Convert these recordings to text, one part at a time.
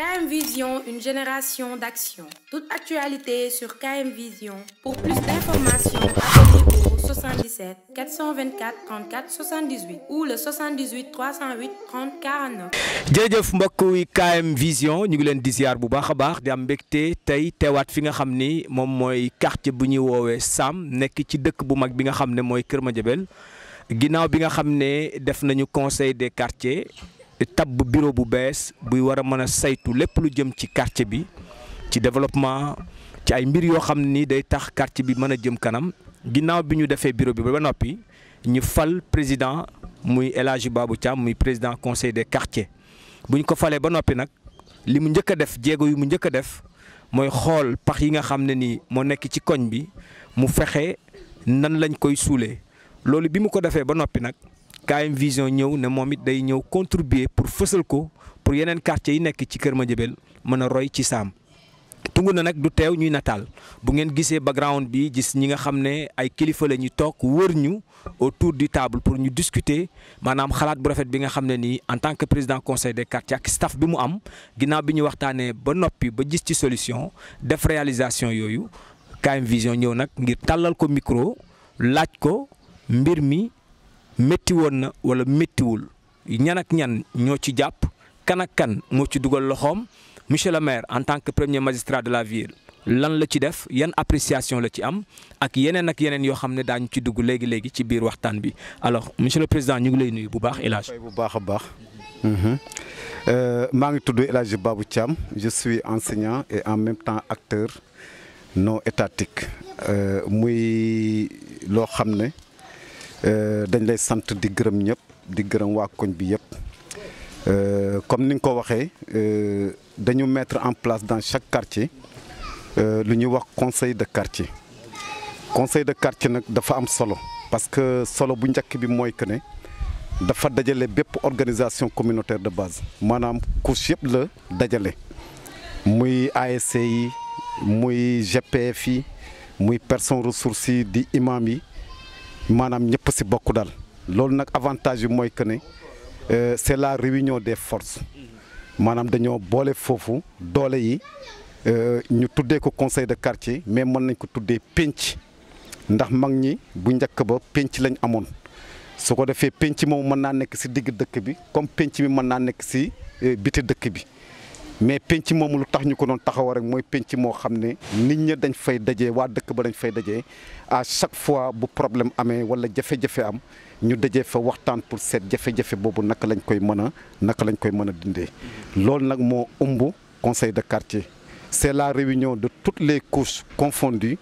KM Vision, une génération d'action. Toute actualité sur KM Vision. Pour plus d'informations, appelez au 77 424 34 78 ou le 78 308 30 49. jërëjëf mbokk yi KM Vision ñu ngi leen di ziar bu baax a baax di am mbégte tey teewaat fi nga xam ni moom mooy quartier bu ñuy woowee Sam nekk ci dëkk bu mag bi nga xam ne mooy Kër Madiabel ginnaaw bi nga xam ne def nañu conseil des quartiers. Tab bureau bu bees buy war a mën a saytu lépp lu jëm ci quartier bi ci développement ci ay mbir yoo xam ni day tax quartier bi mën a jëm kanam ginnaaw bi ñu defee bureau bi ba noppi ñu fal président muy El Hadji Babou Thiam muy président conseil des quartiers bu ñu ko falee ba noppi nag li mu njëkk a def jéego yu mu njëkk a def mooy xool pax yi nga xam ne ni moo nekk ci koñ bi mu fexe nan lañ koy suulee loolu bi mu ko defee ba noppi nag. KM Vision ñëw ne moom it day ñëw contribuer pour fësal ko pour yeneen quartier yi nekk ci Kër Madiabel mën a roy ci Sam tungu na nag du teew ñuy nataal bu ngeen gisee background bi gis ñi nga xam ne ay kilifa la ñu toog wër ñu autour du table pour ñu discuter maanaam xalaat bu rafet bi nga xam ne nii en tant que président conseil des quartiers ak staff bi mu am ginnaaw bi ñu waxtaanee ba noppi ba gis ci solution def réalisation yooyu KM Vision ñëw nag ngir tàllal ko micro laaj ko mbir mi. métti woon na wala méttiwul ñan ak ñan ñoo ci jàpp kan ak kan moo ci dugal loxoom monsieur le maire en tant que premier magistrat de la ville lan la ci def yan appréciation la ci am ak yeneen yoo xam ne daañu ci dugg léegi ci biir waxtaan bi alors monsieur le président ñu ngi lay nuyu bu baax El Hadj. bu baax a baax. maa ngi tudd El Hadji Babou Thiam je suis enseignant et en même temps acteur non étatique muy loo xam ne. dañ lay sant di gërëm ñëpp di gërëm waa koñ bi yëpp comme ni nga ko waxee dañu mettre en place dans chaque quartier lu ñuy wax conseil de quartier nag dafa am solo parce que solo bu njëkk bi mooy que ne dafa dajale bépp organisation communautaire de base maanaam couche yëpp la dajale muy ASC yi muy GPF yi muy personnes ressources yi di imam yi maanaam ñëpp si bokk daal loolu nag avantage bi mooy que ne c'est la réunion des forces maanaam dañoo boole foofu doole yi ñu tuddee ko conseil de quartier mais mën nañ ko tuddee penc ndax mag ñi bu njëkk ba penc lañ amoon su ko defee penc moom mën naa nekk si digg dëkk bi comme penc mi mën naa nekk si biti dëkk bi mais penc moomu lu tax ñu ko doon taxaw rek mooy penc moo xam ne nit ñi dañ fay dajee waa dëkk ba dañ fay dajee à chaque fois bu problème amee wala jafe-jafe am ñu dajee fa waxtaan pour seet jafe-jafe boobu naka lañ koy mën a dindee loolu nag moo ëmb conseil de quartier c'est la réunion de toutes les couches confondues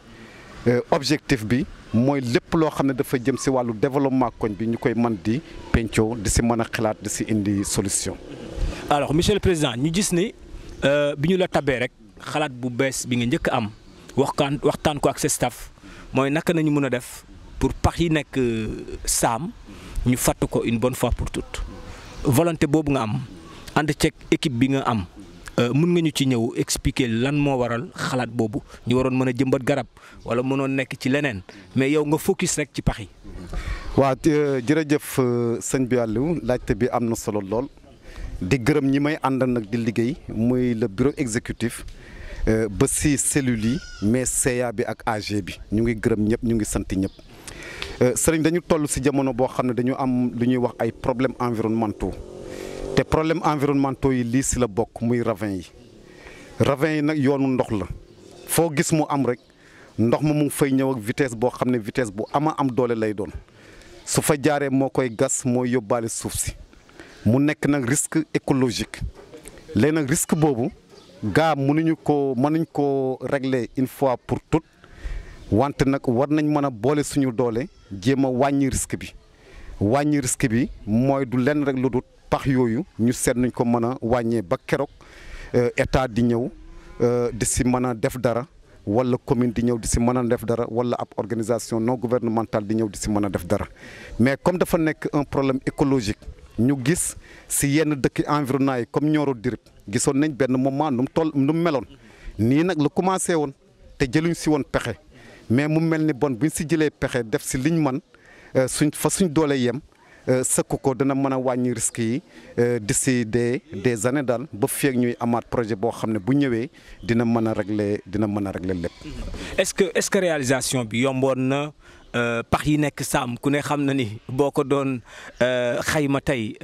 objectif bi mooy lépp loo xam ne dafa jëm si wàllu développement koñ bi ñu koy mën di pencoo di si mën a xalaat di si indi solution. alors monsieur le président ñu gis ni bi ñu la tabee rek xalaat bu bees bi nga njëkk am waxtaan ko ak sa staff mooy naka nañu mën a def pour pax yi nekk Sam ñu fatt ko une bonne fois pour toutes volonté boobu nga am ànd ceeg équipe bi nga am mën nga ñu ci ñëw expliquer lan moo waral xalaat boobu ñu waroon mën a jëmbat garab wala mënoon nekk ci leneen mais yow nga focus rek ci pax yi. waaw jërëjëf sëñ bi Aliou laajte bi am na solo lool. di gërëm ñi may àndal nag di liggéey muy le bureau exécutif ba si cellules yi mais CA bi ak AG bi ñu ngi gërëm ñëpp ñu ngi sant ñëpp sëriñ dañu toll si jamono boo xam ne dañu am lu ñuy wax ay problèmes environnementaux te problèmes environnementaux yi lii si la bokk muy ravin yi nag yoonu ndox la foo gis mu am rek ndox ma mu ngi fay ñëw ak vitesse boo xam ne vitesse bu am doole lay doon su fa jaaree moo koy gas mooy yóbbaale suuf si. mu nekk nag risque écologique léegi nag risque boobu gaa mënuñ ko régler une fois pour toutes wante nag war nañ mën a boole suñu doole jéem a wàññi risque bi mooy du lenn rek lu dul pax yooyu ñu seet nañ ko mën a wàññee ba keroog état di ñëw di si mën a def dara wala commune di ñëw di si mën a def dara wala ab organisation non gouvernementale di ñëw di si mën a def dara mais comme dafa nekk un problème écologique. ñu gis si yenn dëkk environnement yi comme Nioro Dirib gisoon nañ benn moment nu mu meloon nii nag la commencé woon te jëluñ si woon pexe mais mu mel ni bon buñ si jëlee pexe def si liñ man suñ doole yem sëkk ko dana mën a wàññi risques yi d'ici des années daal ba feeg ñuy amaat projet boo xam ne bu ñëwee dina mën a régler lépp. Est-ce que réalisation bi yomboon na pax yi nekk Sam ku ne xam na ni boo ko doon xayma tey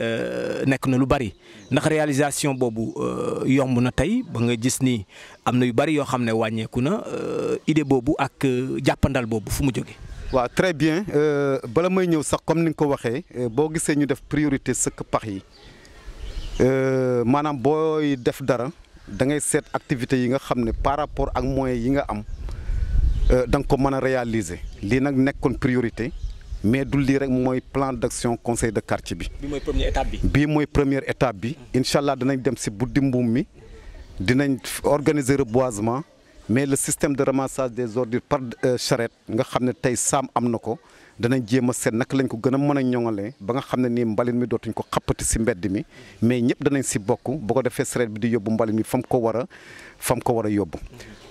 nekk na lu bari ndax réalisation boobu yomb na tey ba nga gis ni am na yu bari yoo xam ne wàññeeku na idée boobu ak jàppandal boobu fu mu jógee. waaw très bien bala may ñëw sax comme ni nga ko waxee boo gisee ñu def priorité sëkk pax yi maanaam booy def dara da ngay seet activités yi nga xam ne par rapport ak moyens yi nga am da nga ko mën a réaliser lii nag nekkoon priorité mais du lii rek mooy plan d'action conseil de quartier bi. bii mooy première étape bi. bii mooy première étape bi incha allah danañ dem si buddi mbuum mi dinañ organiser reboisement. mais le système de ramassage des ordures par charrette nga xam ne tey Sam am na ko danañ jéem a seet naka lañ ko gën a mën a ñoŋalee ba nga xam ne nii mbalit mi dootuñ ko xappati si mbedd mi mais ñëpp danañ si bokk boo ko defee charrette bi di yóbbu mbalit mi fa mu ko war a yóbbu.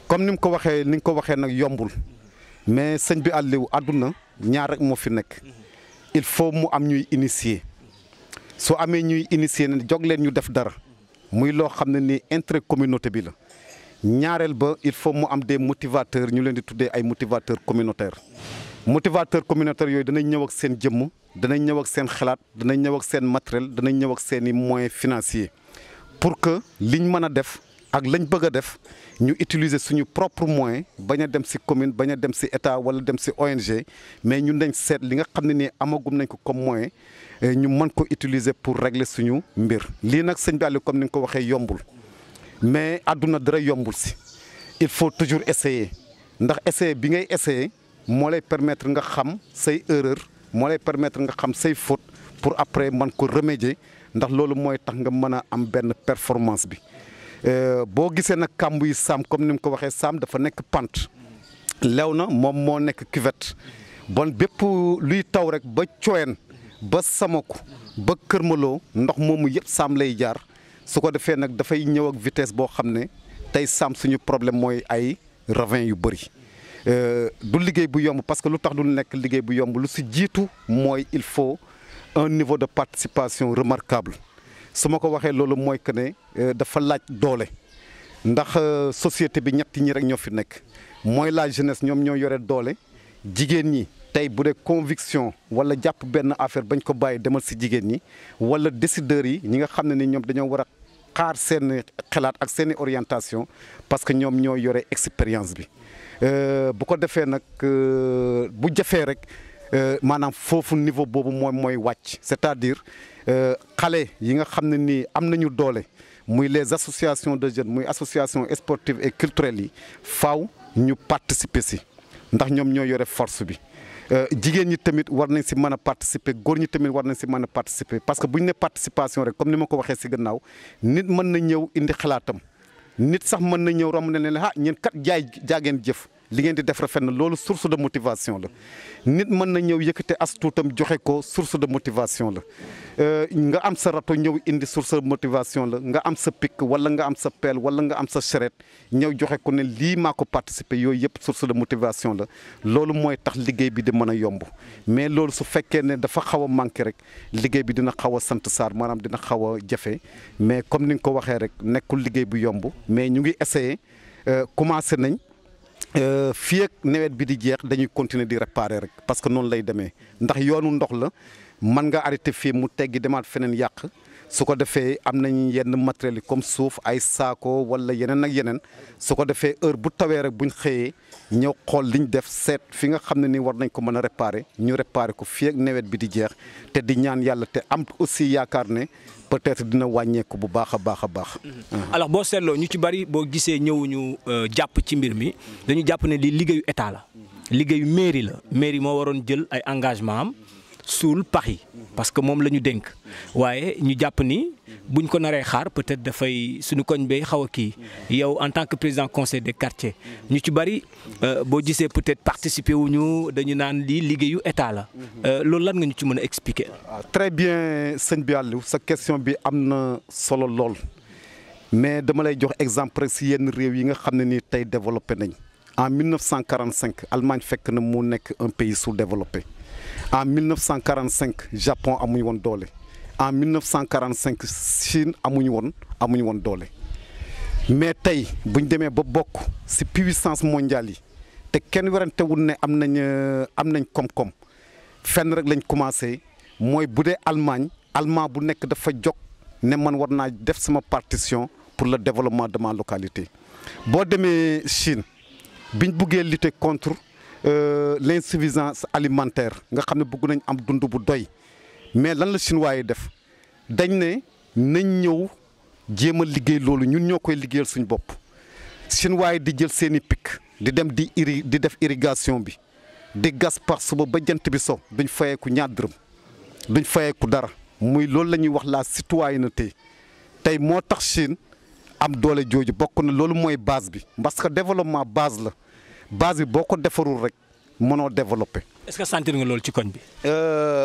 comme ni mu ko waxee ni nga ko waxee nag yombul mais sëñ bi Aliou àdduna ñaar rek moo fi nekk il faut mu am ñuy initier soo amee ñuy initier ne jog leen ñu def dara muy loo xam ne nii intérêt communauté bi la. ñaareel ba il faut mu am des motivateurs ñu leen di tuddee ay motivateurs communautaires yooyu danañ ñëw ak seen jëmm danañ ñëw ak seen xalaat danañ ñëw ak seen matériel danañ ñëw ak seen i moyens financiers pour que liñ mën a def ak lañ bëgg a def ñu utiliser suñu propre moyen bañ a dem ci commune bañ a dem ci état wala dem ci ONG mais ñun dañ seet li nga xam ne nii amagum nañ ko comme moyen ñu mën ko utiliser pour régler suñu mbir. lii nag sëñ bi Aliou comme ni nga ko waxee yombul. mais àdduna dara yombul si il faut toujours essayer ndax essayer bi ngay essayer moo lay permettre nga xam say erreur moo lay permettre nga xam say faute pour après man ko remédier ndax loolu mooy tax nga mën a am benn performance bi boo gisee nag kàmb yi Sam comme ni mu ko waxee Sam dafa nekk pente lew na moom moo nekk cuvette bon bépp luy taw rek ba Coyen ba Samako ba Kër Malo ndox moomu yëpp Sam lay jaar. su ko defee nag dafay ñëw ak vitesse boo xam ne tey Sam suñu problème mooy ay ravin yu bëri du liggéey bu yomb parce que lu tax du nekk liggéey bu yomb lu si jiitu mooy il faut un niveau de participation remarquable su ma ko waxee loolu mooy que ne dafa laaj doole ndax société bi ñetti ñi rek ñoo fi nekk mooy la jeunesse ñoom ñoo yore doole jigéen ñi. tey bu dee conviction wala jàpp benn affaire bañ ko bàyyi demal si jigéen ñi wala décideurs yi ñi nga xam ne ni ñoom dañoo war a xaar seen xalaat ak seen orientation parce que ñoom ñoo yore expérience bi bu ko defee nag bu jafee rek maanaam foofu niveau boobu mooy wàcc c'est-à-dire xale yi nga xam ne nii am nañu doole muy les associations de jeunes muy associations sportives et culturelles yi faaw ñu participer si ndax ñoom ñoo yore force bi. jigéen ñi tamit war nañ si mën a participer góor ñi tamit war nañ si mën a participer parce que bu ñu ne participation rek comme ni ma ko waxee si gannaaw nit mën na ñëw indi xalaatam nit sax mën na ñëw romb ne leen ñeen kat jaageen jëf li ngeen di def rafet na loolu source de motivation la nit mën na ñëw yëkkate as tuutam joxe ko source de motivation la nga am sa rato ñëw indi source de motivation la nga am sa pic wala nga am sa pelle wala nga am sa charrette ñëw joxe ko ne lii maa ko participer yooyu yëpp source de motivation la loolu mooy tax liggéey bi di mën a yomb mais loolu su fekkee ne dafa xaw a manqué rek liggéey bi dina xaw a sant saar maanaam dina xaw a jafe mais comme ni nga ko waxee rek nekkul liggéey bu yomb mais ñu ngi essayer commencé nañ. fii ak nawet bi di jeex dañuy continuer di réparer rek parce que noonu lay demee ndax yoonu ndox la mën nga arrêté fii mu teggi demaat feneen yàq su ko defee am nañ yenn matériels yi comme suuf ay saako wala yeneen ak yeneen su ko defee heure bu tawee rek buñ xëyee ñëw xool liñ def seet fi nga xam ne ni war nañ ko mën a réparer ñu réparer ko fii ak nawet bi di jeex te di ñaan yàlla te am aussi yaakaar ne peut-être dina wàññeeku bu baax a baax a baax. alors boo seetloo ñu ci bari boo gisee ñëwuñu jàpp ci mbir mi dañu jàpp ne li liggéeyu état la liggéeyu mairie la mairie moo waroon jël ay engagement am suul pax yi parce que moom la ñu dénk waaye ñu jàpp ni buñ ko naree xaar peut-être dafay suñu koñ bay xaw a kii yow en tant que président conseil des quartiers ñu ci bari boo gisee peut-être participer wuñu dañu naan lii liggéeyu état la loolu lan nga ñu ci mën a expliquer. très bien sëñ bi Aliou sa question bi am na solo lool mais dama lay jox exemple rek si yenn réew yi nga xam ne ni tey développé nañ en 1945 Allemagne fekk na mu nekk un pays sous-développé. en 1945 Japon amuñu woon doole en 1945 Chine amuñu woon doole mais tey bu ñu demee ba bokk ci puissance mondiale yi te kenn werantewul ne am nañ koom-koom fenn rek lañ commencé mooy bu dee Allemand bu nekk dafa jóg ne man war naa def sama partition pour le développement de ma localité. boo demee Chine biñ buggee lutter contre l'insuffisance alimentaire nga xam ne bëgg nañ am dund bu doy mais lan la chinois yi def dañ ne nañ ñëw jéem a liggéey loolu ñun ñoo koy liggéeyal suñu bopp chinois yi di jël seeni pic di dem di def irrigation bi di gas par suba ba jant bi so duñ fayeeku ñaar dërëm duñ fayeeku dara muy loolu la ñuy wax la citoyenneté tey moo tax Chine am doole jooju bokk na loolu mooy base bi parce que développement base la base bi boo ko defarul rek mënoo développer. est-ce que sentir nga loolu ci koñ bi.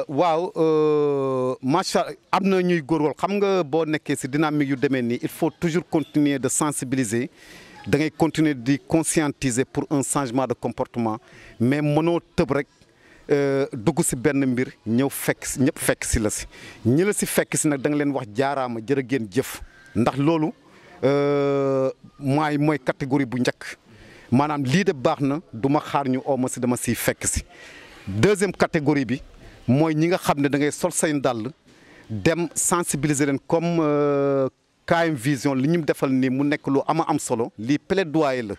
waaw macha allah am na ñuy góorgóorlu xam nga boo nekkee ci dynamique yu demee nii il faut toujours continuer de sensibiliser da ngay continuer di conscientiser pour un changement de comportement mais mënoo tëb rek dugg ci benn mbir ñëw ñëpp fekk ci la ci ñi la ci fekk ci nag da nga leen wax jaaraama jërë ngeen jëf ndax loolu mooy catégorie bu njëkk. maanaam lii de baax na du ma xaar ñu oo ma ci dama ciy fekk ci deuxième catégorie bi mooy ñi nga xam ne da ngay sol say dàll dem sensibiliser leen comme KM Vision li ñu defal nii mu nekk lu am solo lii plaidoyer la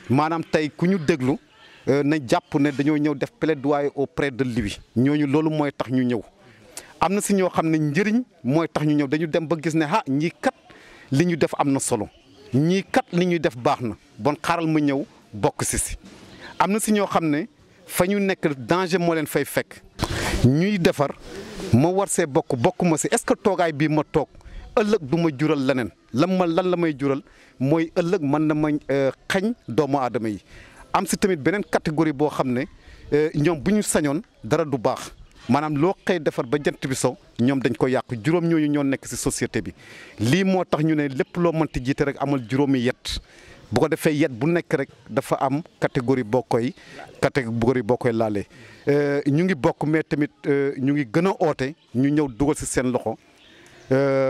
maanaam tey ku ñu déglu na jàpp ne dañoo ñëw def plaidoyer auprès de lui ñooñu loolu mooy tax ñu ñëw am na ci ñoo xam ne njëriñ mooy tax ñu ñëw dañu dem ba gis ne ah ñii kat li ñu def am na solo. ñii kat li ñuy def baax na bon xaaral ma ñëw bokk ci am na ci ñoo xam ne fa ñu nekk danger moo leen fay fekk ñuy defar ma war see bokk ma ci est-ce que toogaay bii ma toog ëllëg du ma jural leneen lan la may jural mooy ëllëg mën na ma xañ doomu aadama yi am ci tamit beneen catégorie boo xam ne ñoom bu ñu sañoon dara du baax maanaam loo xëy defar ba jant bi so ñoom dañ ko yàq juróom ñooñu ñoo nekk ci société bi lii moo tax ñu ne lépp loo mënti jiite rek amal juróomi yet bu ko defee yet bu nekk rek dafa am catégorie boo koy laalee ñu ngi bokk mais tamit ñu ngi gën a oote ñu ñëw dugal ci seen loxo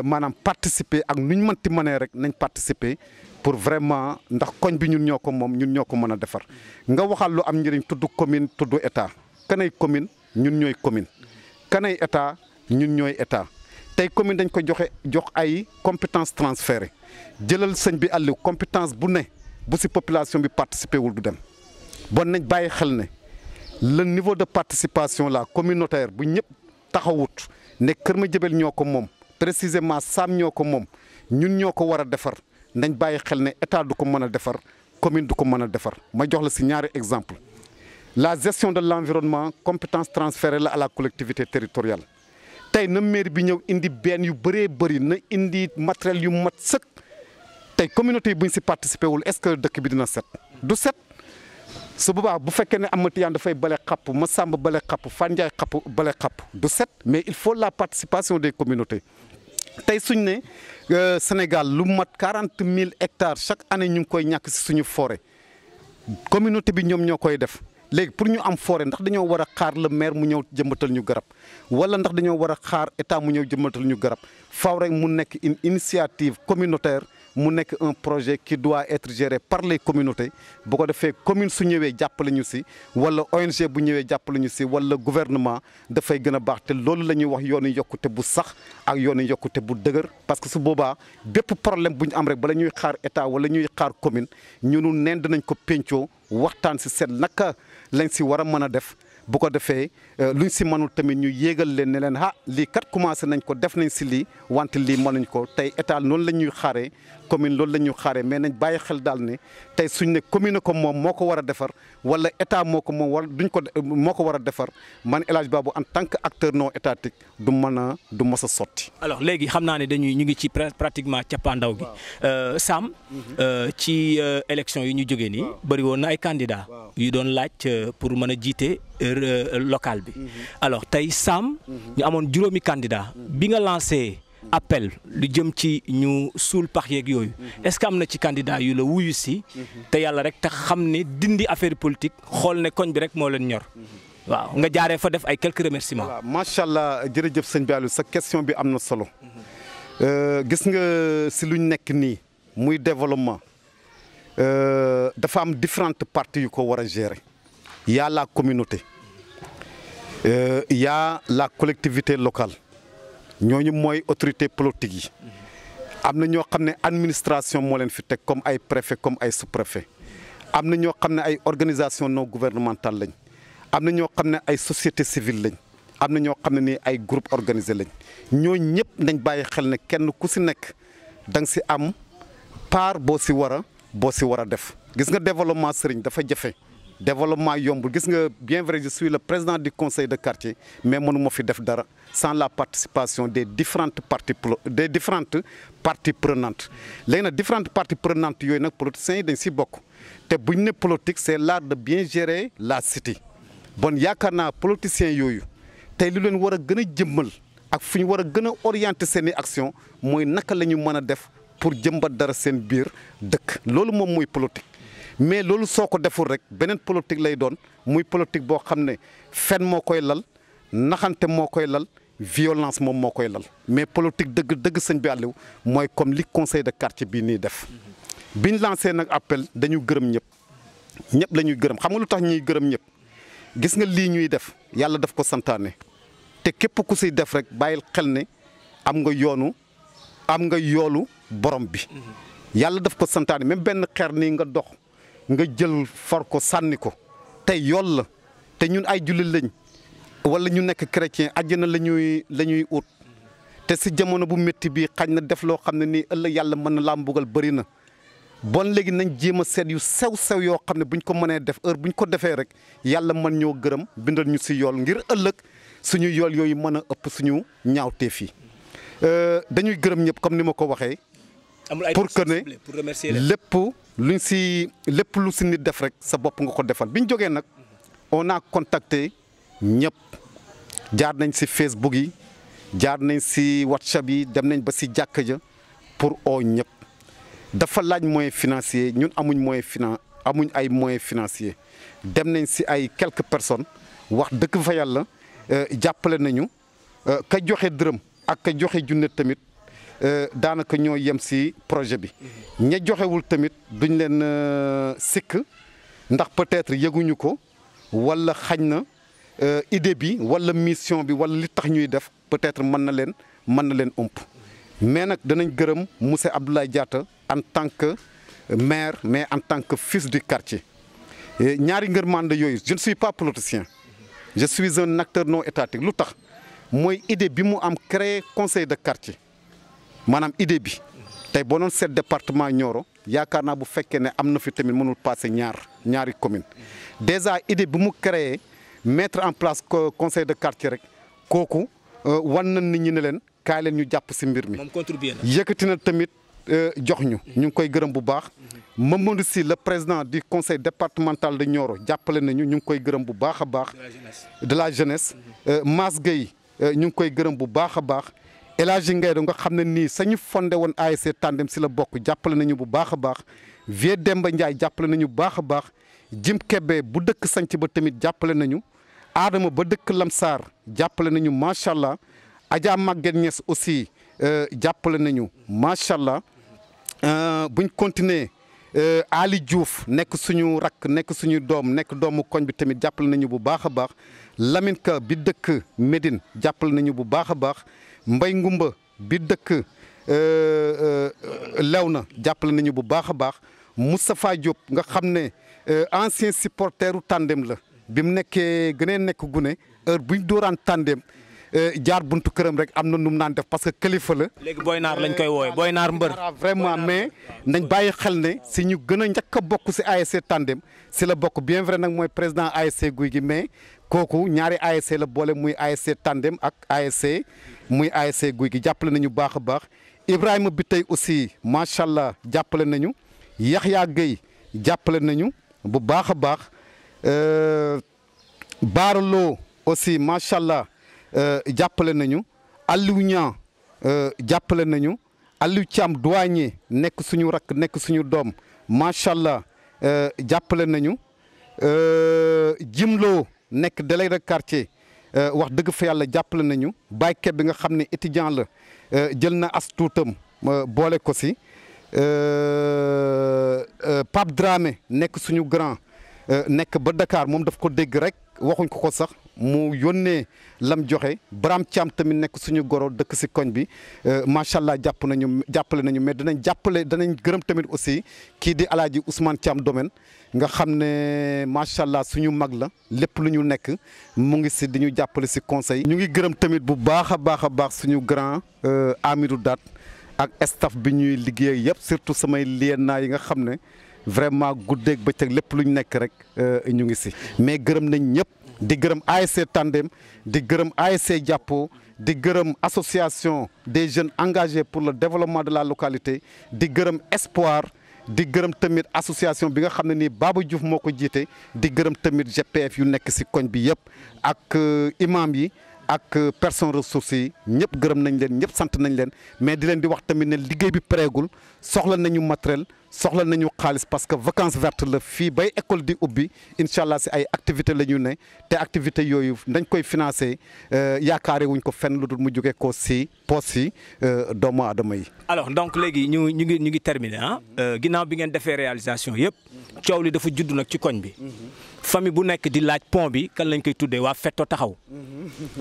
maanaam participer ak nu ñu mënti mënee rek nañ participer pour vraiment ndax koñ bi ñun ñoo ko moom ñun ñoo ko mën a defar nga waxal lu am njëriñ tudd commune tudd état kanay commune ñun ñooy commune kanay état ñun ñooy état tey commune dañ ko jox ay compétences transférées jëlal sëñ bi àllu compétence bu ne bu ci population bi participer wul du dem bon nañ bàyyi xel ne le niveau de participation la communautaire bu ñëpp taxawut ne Kër Madiabel ñoo ko moom précisément Sam ñoo ko moom ñun ñoo ko war a defar nañ bàyyi xel ne état du ko mën a defar commune du ko mën a defar ma jox la ci ñaari exemple la gestion de l'environnement compétence transférée la à la collectivité territoriale tey na mairie bi ñëw indi benn yu bëree bëri na indi matériel yu mat sëkk tey communauté yi bu ñu ci participer wul est-ce que dëkk bi dina set du set su boobaa bu fekkee ne Amath Yane dafay bale xapp Massamba bale xapp Fane Ndiaye bale xapp du set mais il faut la participation des communautés tey suñ ne Sénégal lu mat 40 000 hectares chaque année ñu ngi koy ñàkk ci suñu forêt communauté bi ñoom ñoo koy def. léegi pour ñu am forêt ndax dañoo war a xaar le maire mu ñëw jëmbatal ñu garab wala ndax dañoo war a xaar état mu ñëw jëmbatal ñu garab faaw rek mu nekk une initiative communautaire mu nekk un projet qui doit être géré par les communautés bu ko defee commune su ñëwee jàppale ñu ci wala ONG bu ñëwee jàppale ñu ci wala gouvernement dafay gën a baax te loolu la ñuy wax yoonu yokkute bu sax ak yoonu yokkute bu dëgër parce que su boobaa bépp problème bu ñu am rek bala ñuy xaar état wala ñuy xaar commune ñunu neen dinañ ko pencoo waxtaan ci seet naka lañ ci war a mën a def bu ko defee luñ ci mënul tamit ñu yéegal leen ne leen lii kat commencé nañ ko def nañ ci lii wante lii mënuñ ko tey état noonu la ñuy xaaree commune loolu la ñuy xaaree mais nañ bàyyi xel daal ne tey suñ ne commune ko moom moo ko war a defar wala état moo ko moom wala moo ko war a defar man El Hadj Babou en tant que acteur non étatique du mës a sotti. alors léegi xam naa ne ñu ngi ci pratiquement cappaandaw gi Sam ci élection yi ñu jógee nii bëri woon na ay candidats yu doon laaj pour mën a jiite local bi alors tey Sam ñu amoon juróomi candidat bi nga lancé appel lu jëm ci ñu suul pax yeeg yooyu est-ce que am na ci candidat yu la wuyu si te yàlla rek te xam ne dindi affaire politique xool ne koñ bi rek moo leen ñor waaw nga jaaree fa def ay quelques remerciements. voilà macha allah jërëjëf sëñ bi Aliou sa question bi am na solo gis nga si luñ nekk nii muy développement dafa am différentes parties yu ko war a gérer. Il y a la communauté, il y a la collectivité locale, ñooñu mooy autorité politique yi. am na ñoo xam ne administration moo leen fi teg comme ay préfet comme ay sous-préfet. am na ñoo xam ne ay organisation non gouvernementale lañ. am na ñoo xam ne ay société civile lañ. am na ñoo xam ne nii ay groupe organisé lañ. ñooñu ñëpp nañ bàyyi xel ne kenn ku si nekk da nga si am part boo si war a def. gis nga développement sëriñ dafa jafe. développement yombul gis nga bien vrai je suis le président du conseil de quartier mais mënuma fi def dara sans la participation des différentes parties prenantes léegi nag différentes parties prenantes yooyu nag politiciens yi dañ si bokk te bu ñu ne politique c'est l'art de bien gérer la cité bon yaakaar naa politiciens yooyu tey lu leen war a gën a jëmmal ak fu ñu war a gën a orienter seen i action mooy naka la ñu mën a def pour jëmbat dara seen biir dëkk loolu moom mooy politique. mais loolu soo ko deful rek beneen politique lay doon muy politique boo xam ne fen moo koy lal naxante moo koy lal violence moom moo koy lal mais politique dëgg sëñ bi Aliou mooy comme li conseil de quartier bii nii def. biñ lancé nag appel dañu gërëm ñëpp la ñuy gërëm xam nga lu tax ñuy gërëm ñëpp gis nga lii ñuy def yàlla daf ko santaane te képp ku siy def rek bàyyil xel ne am nga yoolu borom bi. yàlla daf ko santaane même benn xeer nii nga dox. nga jël far ko sànni ko tey yool la te ñun ay jullit lañ wala ñu nekk chrétien àjjana la ñuy ut te si jamono bu métti bi xañ na def loo xam ne nii ëllëg yàlla mën na laa mbugal bëri na bon léegi nañ jéem a seet yu sew yoo xam ne buñ ko mënee def heure buñ ko defee rek yàlla mën ñoo gërëm bindal ñu si yool ngir ëllëg suñu yool yooyu mën a ëpp suñu ñaawteef yi dañuy gërëm ñëpp comme ni ma ko waxee. pour que ne lépp lu si nit def rek sa bopp nga ko defal bi ñu jógee nag on a contacté ñëpp jaar nañ si Facebook yi jaar nañ si WhatsApp yi dem nañ ba si jàkka ja pour oo ñëpp dafa laaj moyen financier ñun amuñ ay moyens financiers dem nañ si ay quelques personnes wax dëgg fa yàlla jàppale nañu ka joxe dërëm ak ka joxe junne tamit. daanaka ñoo yem si projet bi ña joxewul tamit duñ leen sikk ndax peut-être yëguñu ko wala xañ na idée bi wala mission bi wala li tax ñuy def peut-être mën na leen ëmp mais nag danañ gërëm monsieur Abdoulaye Diatta en tant que maire mais en tant que fils du quartier ñaari ngërmande yooyu je ne suis pas politicien je suis un acteur non étatique lu tax mooy idée bi mu am créer conseil de quartier maanaam idée bi tey boo doon seet département Nioro yaakaar naa bu fekkee ne am na fi tamit mënul passé ñaari commune déjà idée bi mu créé mettre en place conseil de quartier rek kooku wan na nit ñi ne leen kaay leen ñu jàpp si mbir mi. moom contribué na yëkkati na tamit jox ñu ngi koy gërëm bu baax. Mamadou Sy le président du conseil départemental de Nioro jàppale nañu ñu ngi koy gërëm bu baax a baax. de la jeunesse Mass Gueye ñu ngi koy gërëm bu baax a baax. El Hadji Ngaye nga xam ne nii sañu fondé woon ASC Tandem si la bokk jàppale nañu bu baax a baax Vieux Demba Ndiaye jàppale nañu bu baax a baax Jim Kebe bu dëkk sanc ba tamit jàppale nañu Adama ba dëkk Lamsar jàppale nañu macha allah Adja Maguette Niass aussi jàppale nañu macha allah buñ continuer Ali Diouf nekk suñu rakk nekk suñu doom nekk doomu koñ bi tamit jàppale nañu bu baax a baax Lamine Ka bi dëkk Médine jàppale nañu bu baax a baax Mbay Ngumba bi dëkk Léona jàppale nañu bu baax a baax Moustapha Diop nga xam ne ancien supporteru Tandem la bi mu nekkee gënee nekk gune heure buñ dooraan Tandem jaar buntu këram rek am na nu mu naan def parce que kilifa la. léegi Boy Naar lañ koy woowee Boy Naar mbër. vraiment mais nañ bàyyi xel ne si ñu gën a njëkk a bokk si ASC Tandem si la bokk bien vrai nag mooy président ASC Guy gi mais kooku ñaari ASC la boole muy ASC Tandem ak ASC muy ASC Guy gi jàppale nañu baax a baax Ibrahima bi tey aussi macha allah jàppale nañu Yaxya Gueye jàppale nañu bu baax a baax Baaraloo aussi macha allah. jàppale nañu Aliou Niang jàppale nañu Aliou Thiam douanier nekk suñu rakk nekk suñu doom macha allah jàppale nañu Jimlo nekk délégué de quartier wax dëgg fa yàlla jàppale nañu Baye Keb bi nga xam ne étudiant la jël na as tuutam boole ko si Pape Dramé nekk suñu grand nekk ba Dakar moom daf ko dégg rek waxuñ ko sax mu yónnee lam joxe Bram Thiam tamit nekk suñu goro dëkk si koñ bi macha allah jàppale nañu mais danañ gërëm tamit aussi kii di alaaji Ousmane Thiam domaine nga xam ne macha allah suñu mag la lépp lu ñu nekk mu ngi si di ñu jàppale si conseil. ñu ngi gërëm tamit bu baax a baax suñu grand Amirou Dat ak staff bi ñuy liggéey yëpp surtout samay lieutenant yi nga xam ne vraiment guddeeg bëccëg lépp lu ñu nekk rek ñu ngi si. mais gërëm nañ ñëpp di gërëm ASC Tandem di gërëm ASC Jàppo di gërëm association des jeunes engagés pour le développement de la localité di gërëm Espoir. di gërëm tamit association bi nga xam ne nii Baba Diouf moo ko jiite di gërëm tamit GPF yu nekk si koñ bi yëpp ak imam yi ak personnes ressources yi ñëpp gërëm nañ leen ñëpp sant nañ leen mais di leen di wax tamit ne liggéey bi pareegul soxla nañu matériel soxla nañu xaalis parce que vacances vertes la fii bay école di ubbi incha allah si ay activités la ñu ne te activités yooyu dañ koy financé yaakaare wuñ ko fenn lu dul mu jóge ko si poos yi doomu aadama yi. alors donc léegi ñu ngi terminé ginnaaw bi ngeen defee réalisation yëpp coow li dafa judd nag ci koñ bi. famille bu nekk di laaj pont bi kan lañ koy tuddee waa Fetto taxaw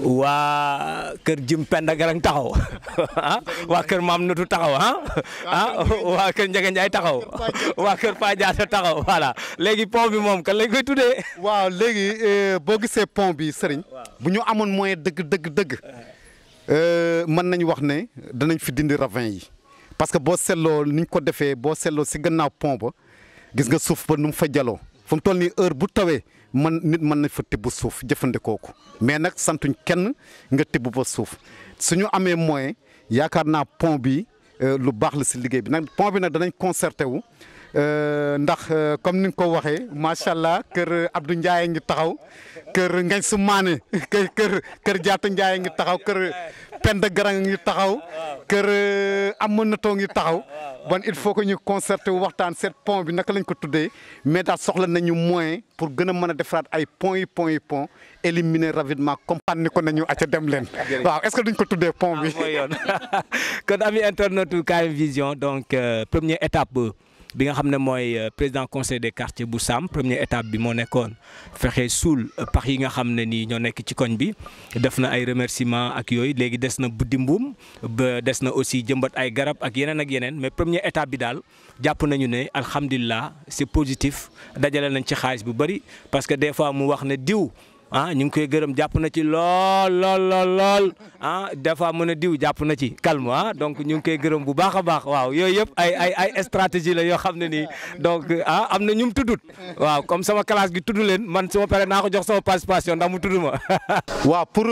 waa kër Jim Penda Garang taxaw waa kër Maam Nutu taxaw waa kër Ndiaga Ndiaye taxaw waa kër Pa Diatta taxaw voilà léegi pont bi moom kan lañ koy tuddee. waaw léegi boo gisee pont bi Serigne. bu ñu amoon moyen dëgg mën nañu wax ne danañ fi dindi ravin yi parce que boo seetloo ni ñu ko defee boo seetloo si gannaaw pont ba gis nga suuf ba nu mu fa jaloo. fu mu toll nii heure bu tawee nit mën na fa tibb suuf jëfandikoo ko mais nag santuñ kenn nga tibb ba suuf suñu amee moyen yaakaar naa pont bi lu baax la si liggéey bi nag pont bi nag danañ concerté wu ndax comme ni nga ko waxee macha allah kër Abdou Ndiaye ngi taxaw kër Ngañ su Maane kër Diatta Ndiaye ngi taxaw kër Penda Garang ngi taxaw kër Amanatoo ngi taxaw bon il faut que ñu concerté wu waxtaan seet pont bi naka lañ ko tuddee mais daal soxla nañu moyen pour gën a mën a defaraat ay pont éliminer ravinement comprendre ni ko nañu acca dem leen waaw est-ce que duñ ko tuddee pont bi. mooy yoon kon ami internetu KM Vision donc première étape bi nga xam ne mooy président conseil des quartiers bu Sam première étape bi moo nekkoon fexe suul pax yi nga xam ne nii ñoo nekk ci koñ bi def na ay remerciements ak yooyu léegi des na buddi mbuum ba des na aussi jëmbat ay garab ak yeneen mais première étape bi daal jàpp nañu ne alhamdulilah c'est positif dajale nañ ci xaalis bu bëri parce que des fois mu wax ne diw ñu ngi koy gërëm jàpp na ci lool des fois mën a diw jàpp na ci calme donc ñu ngi koy gërëm bu baax a baax waaw yooyu yëpp ay stratégie la yoo xam ne nii donc am na ñu mu tuddut waaw comme sama classe gi tudd leen man sama pare naa ko jox sama participation ndax mu tudd ma. waaw pour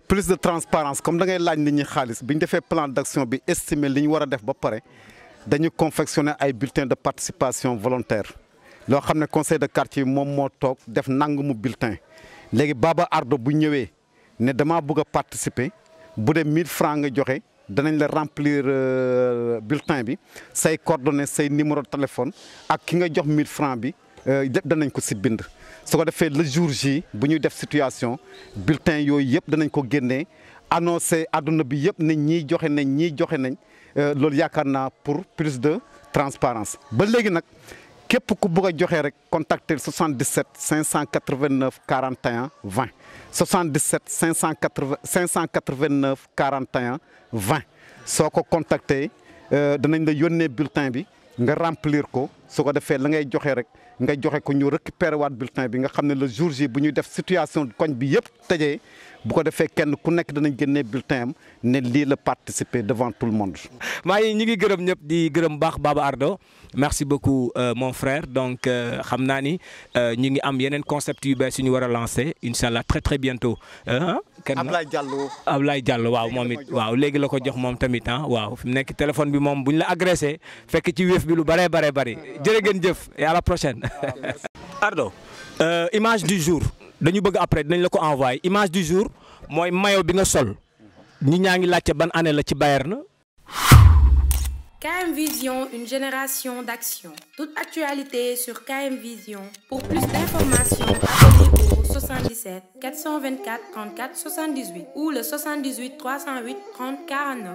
plus de transparence comme da ngay laaj nit ñi xaalis bi ñu defee plan d'action bi estimer li ñu war a def ba pare dañu confectionner ay bulletins de participation volontaire loo xam ne conseil de quartier moom moo toog def nangumu bulletin. léegi Baba Ardo bu ñëwee ne damaa bëgg a participer bu dee 1000 francs nga joxe danañ la remplir bulletin bi say coordonnées say numéro de téléphone ak ki nga jox 1000 francs bi lépp danañ ko si bind. su ko defee le jour J bu ñuy def situation bulletin yooyu yëpp danañ ko génnee annoncé àdduna bi yëpp ne ñii joxe nañ loolu yaakaar naa pour plus de transparence ba léegi nag. képp ku bëgg a joxe rek contacter 77 589 41 20 77 589 41 20 soo ko contacter danañ la yónnee bulletin bi nga remplir ko su ko defee la ngay joxe rek nga joxe ko ñu récupérer waat bulletin bi nga xam ne le jour J bu ñuy def situation koñ bi yëpp tëjee bu ko defee kenn ku nekk danañ génnee bulletin am ne lii la participer devant tout le monde. maa ngi ñu ngi gërëm ñëpp di gërëm baax Baba Ardo merci beaucoup mon frère donc xam naa ni ñu ngi am yeneen concept yu bees yu ñu war a lancer incha allah très bientôt. Ablaye Diallo waaw moom it waaw léegi la ko jox moom tamit waaw fi mu nekk téléphone bi moom bu ñu la agressé fekk ci wéef bi lu bëree bëri jërë ngeen jëf et à la prochaine. Ardo image du jour. dañu bëgg après dinañ la ko envoyer image du jour mooy maillot bi nga sol ñi ñaa ngi laajte ban année la ci Bayern. KM Vision, une génération d'action. Toute actualité sur KM Vision. Pour plus d'informations, appelez au 77 424 34 78 ou le 78 308 30 49.